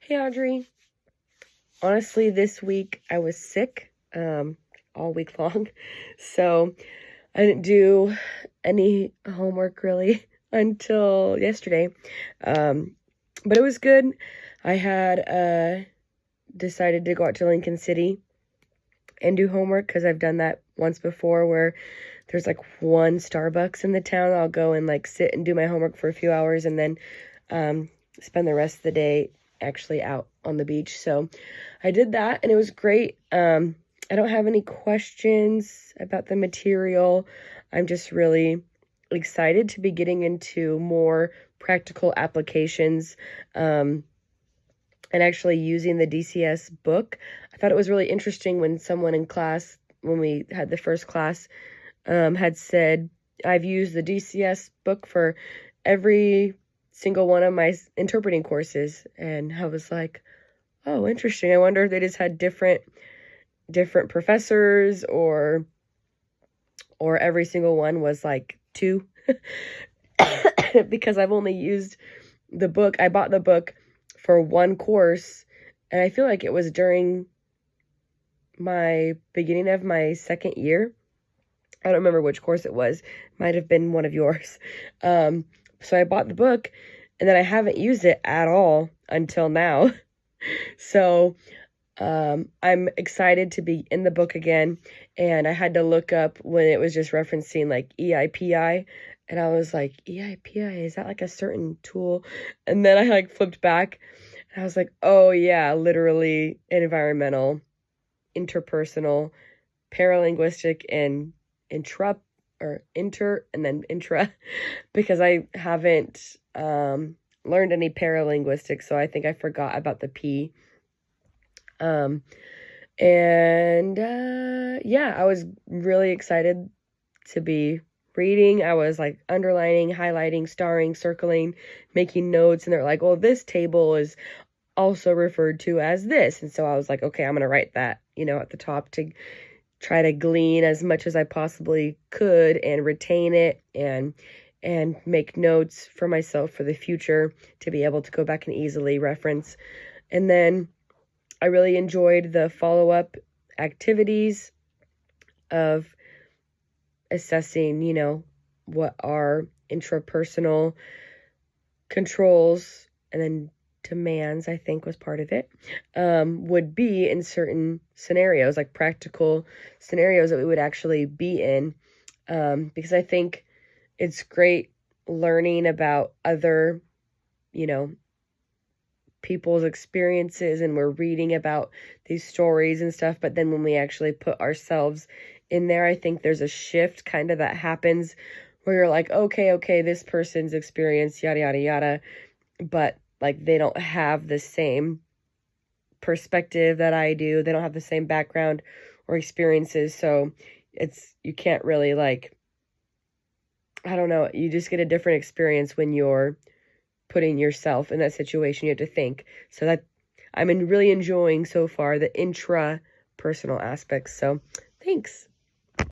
Hey Audrey. Honestly, this week I was sick all week long. So I didn't do any homework really until yesterday. But it was good. I had decided to go out to Lincoln City and do homework because I've done that once before where there's like one Starbucks in the town. I'll go and like sit and do my homework for a few hours and then spend the rest of the day actually out on the beach. So I did that and it was great. I don't have any questions about the material. I'm just really excited to be getting into more practical applications and actually using the DCS book. I thought it was really interesting when someone in class, when we had the first class, had said, I've used the DCS book for every single one of my interpreting courses. And I was like, oh, interesting. I wonder if they just had different professors or every single one was like two. Because I've only used the book. I bought the book for one course, and I feel like it was during my beginning of my second year. I don't remember which course it was. Might have been one of yours. So I bought the book, and then I haven't used it at all until now. So I'm excited to be in the book again, and I had to look up when it was just referencing like EIPI, and I was like, EIPI, is that like a certain tool? And then I like flipped back, and I was like, oh yeah, literally environmental, interpersonal, paralinguistic, and intra, and then intra, because I haven't learned any paralinguistics, so I think I forgot about the P. Yeah, I was really excited to be reading. I was like underlining, highlighting, starring, circling, making notes, and they're like, well, this table is also referred to as this. And so I was like, okay, I'm going to write that, at the top to try to glean as much as I possibly could and retain it and make notes for myself for the future to be able to go back and easily reference. And then I really enjoyed the follow-up activities of assessing, what are intrapersonal controls and then demands, I think was part of it, would be in certain scenarios, like practical scenarios that we would actually be in, because I think it's great learning about other, people's experiences, and we're reading about these stories and stuff, but then when we actually put ourselves in there, I think there's a shift kind of that happens where you're like, okay, this person's experience, yada, yada, yada, but like they don't have the same perspective that I do. They don't have the same background or experiences, so you can't really like, I don't know, you just get a different experience when you're putting yourself in that situation. You have to think. So that I'm really enjoying so far the intrapersonal aspects. So thanks.